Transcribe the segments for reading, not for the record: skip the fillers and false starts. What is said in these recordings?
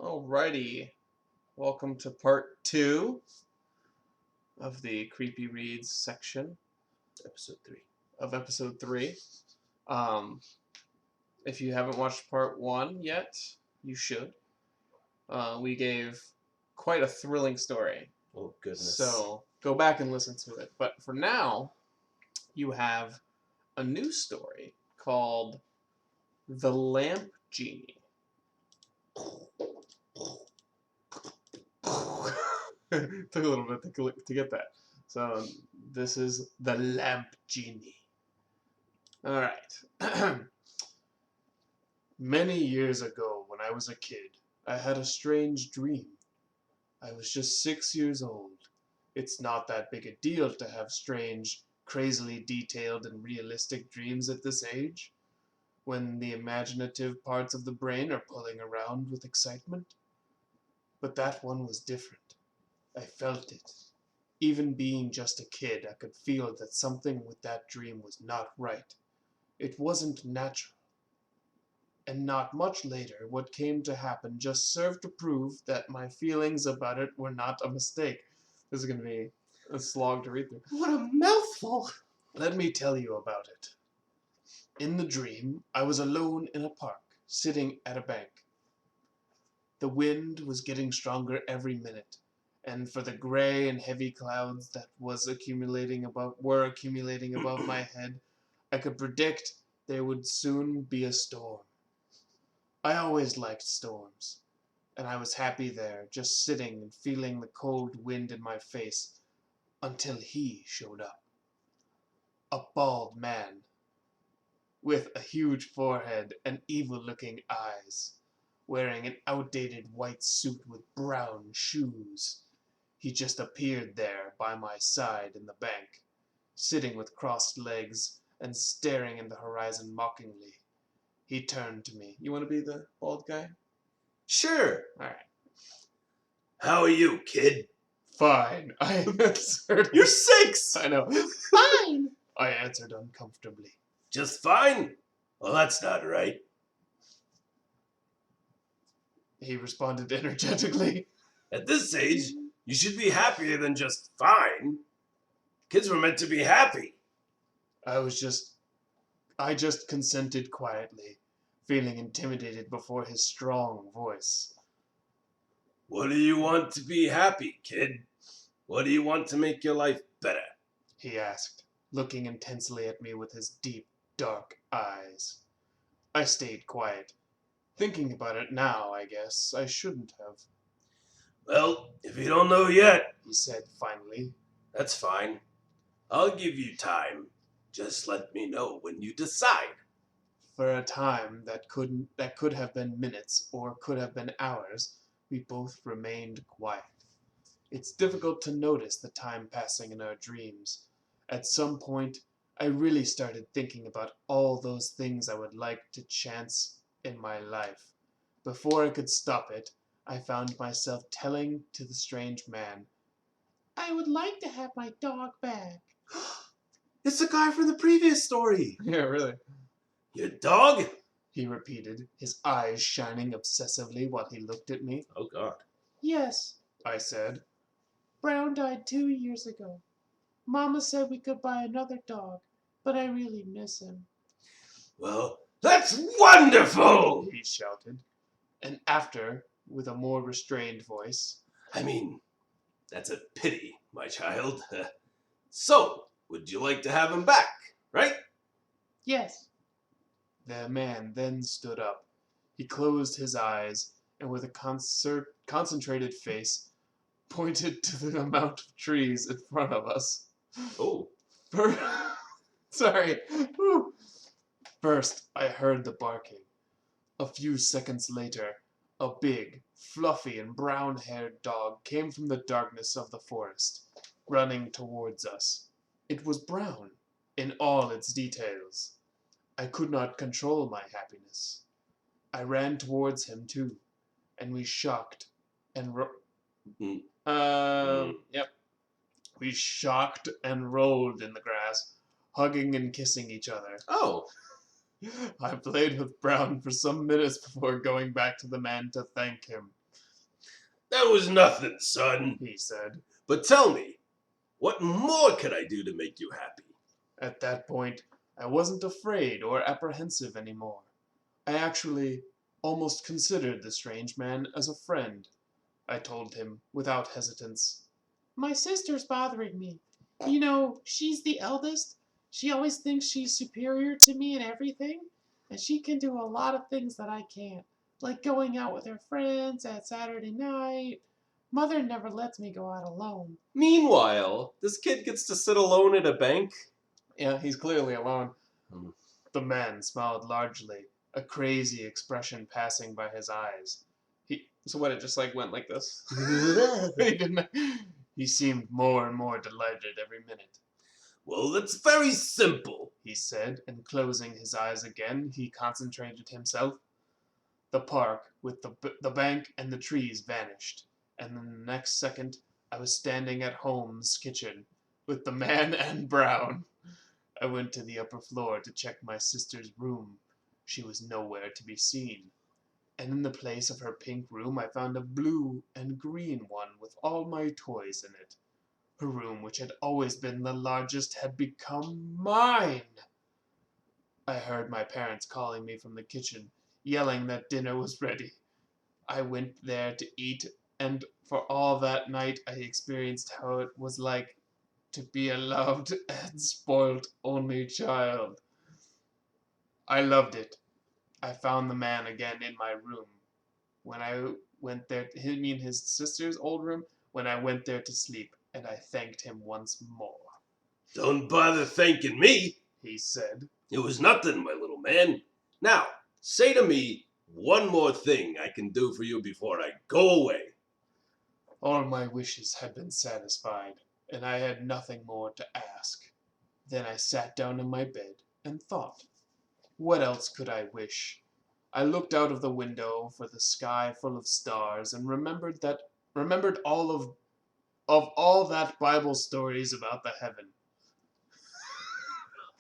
Alrighty, welcome to part 2 of the Creepy Reads section of episode 3. If you haven't watched part 1 yet, you should. We gave quite a thrilling story. Oh, goodness. So, go back and listen to it. But for now, you have a new story called The Lamp Genie. Took a little bit to get that. So, this is The Lamp Genie. Alright. Many years ago, when I was a kid, I had a strange dream. I was just 6 years old. It's not that big a deal to have strange, crazily detailed and realistic dreams at this age, when the imaginative parts of the brain are pulling around with excitement. But that one was different. I felt it. Even being just a kid, I could feel that something with that dream was not right. It wasn't natural. And not much later, what came to happen just served to prove that my feelings about it were not a mistake. This is going to be a slog to read through. What a mouthful! Let me tell you about it. In the dream, I was alone in a park, sitting at a bank. The wind was getting stronger every minute, and for the gray and heavy clouds that were accumulating above my head, I could predict there would soon be a storm. I always liked storms, and I was happy there, just sitting and feeling the cold wind in my face, until he showed up. A bald man, with a huge forehead and evil-looking eyes, wearing an outdated white suit with brown shoes. He just appeared there by my side in the bank, sitting with crossed legs and staring in the horizon mockingly. He turned to me. You want to be the bald guy? Sure. All right. How are you, kid? Fine, I answered. You're 6! I know. Fine. I answered uncomfortably. Just fine? Well, that's not right. He responded energetically. At this age, you should be happier than just fine. Kids were meant to be happy. I just consented quietly, feeling intimidated before his strong voice. What do you want to be happy, kid? What do you want to make your life better? He asked, looking intensely at me with his deep, dark eyes. I stayed quiet. Thinking about it now, I guess I shouldn't have. Well, if you don't know yet, He said finally. that's fine. I'll give you time. Just let me know when you decide. For a time that could have been minutes or could have been hours, we both remained quiet. It's difficult to notice the time passing in our dreams. At some point, I really started thinking about all those things I would like to chance in my life. Before I could stop it, I found myself telling to the strange man, I would like to have my dog back. It's the guy from the previous story. yeah, really, Your dog? he repeated, his eyes shining obsessively while he looked at me. Oh, God. Yes, I said, Brown died 2 years ago. Mama said we could buy another dog, but I really miss him. Well, that's wonderful! he shouted, and after, with a more restrained voice, I mean, that's a pity, my child. So, would you like to have him back, right? Yes, the man then stood up. He closed his eyes, and with a concentrated face, pointed to the amount of trees in front of us. Oh. Sorry. Whew. First, I heard the barking. A few seconds later, a big, fluffy, and brown-haired dog came from the darkness of the forest, running towards us. It was brown, in all its details. I could not control my happiness. I ran towards him, too, and we shocked and Yep. We shocked and rolled in the grass, hugging and kissing each other. Oh. I played with Brown for some minutes before going back to the man to thank him. That was nothing, son. he said. But tell me, what more can I do to make you happy? At that point, I wasn't afraid or apprehensive anymore. I actually almost considered the strange man as a friend. I told him without hesitance. My sister's bothering me. You know, she's the eldest. She always thinks she's superior to me in everything, and she can do a lot of things that I can't, like going out with her friends at Saturday night. Mother never lets me go out alone. Meanwhile, this kid gets to sit alone at a bank. Yeah, he's clearly alone. Hmm. The man smiled largely, a crazy expression passing by his eyes. So what? It just like went like this. he didn't. He seemed more and more delighted every minute. Well, that's very simple. He said, and closing his eyes again, he concentrated himself. The park, with the bank and the trees, vanished, and in the next second I was standing at Holmes' kitchen with the man and Brown. I went to the upper floor to check my sister's room. She was nowhere to be seen, and in the place of her pink room I found a blue and green one with all my toys in it. Her room, which had always been the largest, had become mine. I heard my parents calling me from the kitchen, yelling that dinner was ready. I went there to eat, and for all that night I experienced how it was like to be a loved and spoiled only child. I loved it. I found the man again in my room. When I went there, me and his sister's old room, when I went there to sleep, and I thanked him once more. Don't bother thanking me, he said. It was nothing, my little man. Now, say to me one more thing I can do for you before I go away. All my wishes had been satisfied, and I had nothing more to ask. Then I sat down in my bed and thought, what else could I wish? I looked out of the window for the sky full of stars and remembered all that Bible stories about the heaven.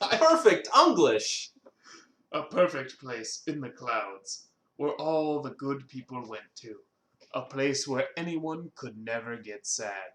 Perfect English. A perfect place in the clouds, where all the good people went to. A place where anyone could never get sad.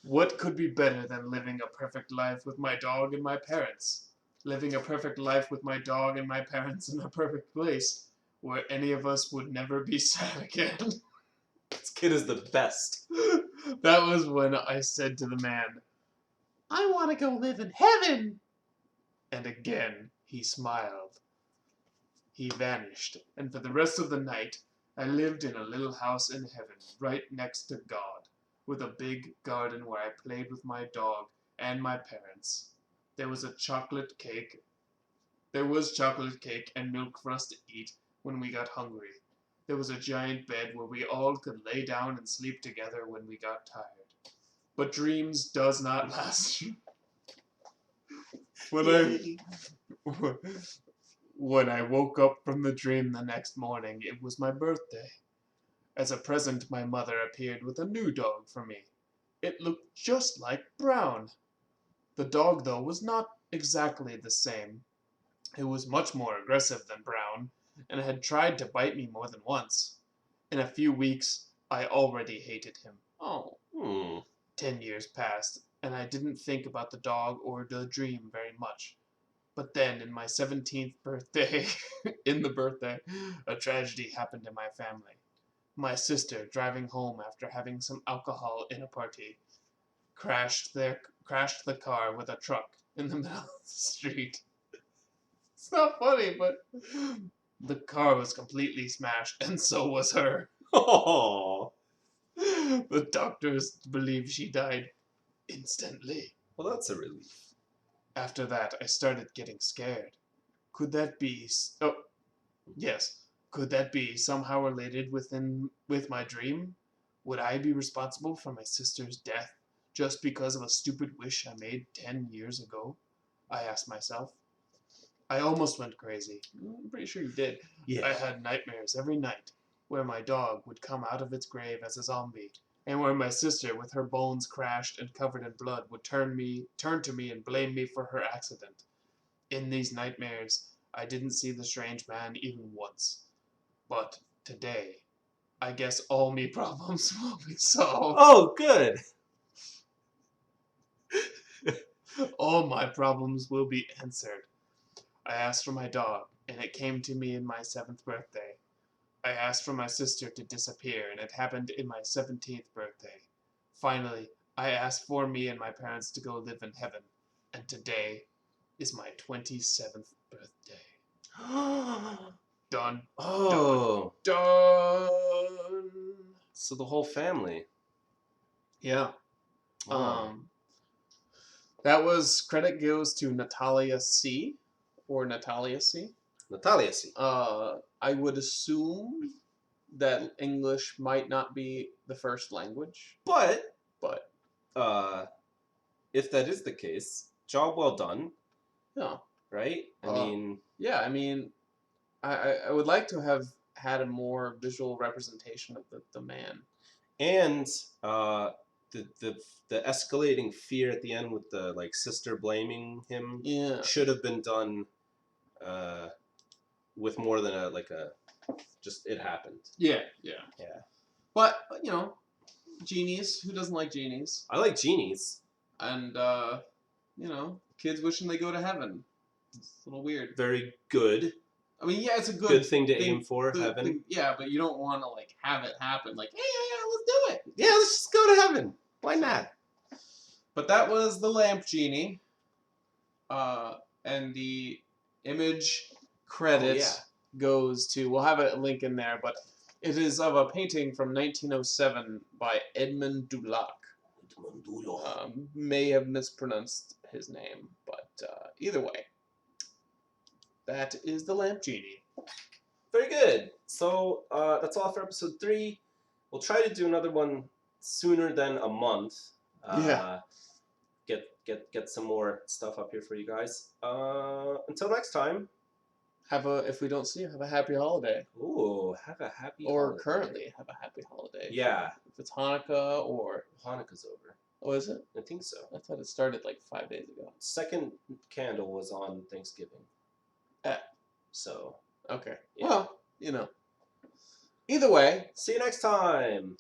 What could be better than living a perfect life with my dog and my parents? Living a perfect life with my dog and my parents in a perfect place, where any of us would never be sad again. This kid is the best. That was when I said to the man, I want to go live in heaven. and again he smiled. He vanished, and for the rest of the night I lived in a little house in heaven, right next to God, with a big garden where I played with my dog and my parents. There was chocolate cake and milk for us to eat when we got hungry. There was a giant bed where we all could lay down and sleep together when we got tired. But dreams does not last. When I woke up from the dream the next morning, it was my birthday. As a present, my mother appeared with a new dog for me. It looked just like Brown. The dog, though, was not exactly the same. It was much more aggressive than Brown, and had tried to bite me more than once. In a few weeks, I already hated him. Oh, 10 years passed, and I didn't think about the dog or the dream very much. But then, in my 17th birthday, a tragedy happened in my family. My sister, driving home after having some alcohol in a party, crashed the car with a truck in the middle of the street. It's not funny, but the car was completely smashed, and so was her. Oh, The doctors believe she died instantly. well, that's a relief. After that, I started getting scared. Could that be? Oh, yes. Could that be somehow related with my dream? Would I be responsible for my sister's death just because of a stupid wish I made 10 years ago? I asked myself. I almost went crazy. I'm pretty sure you did. Yeah. I had nightmares every night where my dog would come out of its grave as a zombie, and where my sister, with her bones crashed and covered in blood, would turn to me and blame me for her accident. In these nightmares, I didn't see the strange man even once. But today, I guess all me problems will be solved. Oh, good. All my problems will be answered. I asked for my dog, and it came to me in my 7th birthday. I asked for my sister to disappear, and it happened in my 17th birthday. Finally, I asked for me and my parents to go live in heaven, and today is my 27th birthday. Done. Oh, Done. so the whole family. Yeah. Wow. That was credit goes to Natalia C. or Natalia C. Natalia C. I would assume that English might not be the first language, But but if that is the case, job well done, yeah, right? I Uh, mean, yeah. I mean, I would like to have had a more visual representation of the man. and the escalating fear at the end with the like sister blaming him Yeah. should have been done with more than just it happened. Yeah. Yeah. But you know, genies. Who doesn't like genies? I like genies. And you know, kids wishing they go to heaven. It's a little weird. Very good. I mean, yeah, it's a Good thing to aim for, good heaven. thing- yeah, but you don't want to like have it happen. Like, yeah, let's do it. Yeah, let's just go to heaven. Why not? But that was the lamp genie. And the image credit goes to. We'll have a link in there, but it is of a painting from 1907 by Edmund Dulac. May have mispronounced his name, but either way, that is the lamp genie. Very good. So that's all for episode 3. We'll try to do another one sooner than a month. Yeah. Get some more stuff up here for you guys. Until next time. If we don't see you, have a happy holiday. Ooh, have a happy Or holiday. currently have a happy holiday. Yeah. If it's Hanukkah or... Hanukkah's over. Oh, is it? I think so. I thought it started like 5 days ago. Second candle was on Thanksgiving. Ah. So. Okay. Yeah. Well, you know. Either way. See you next time.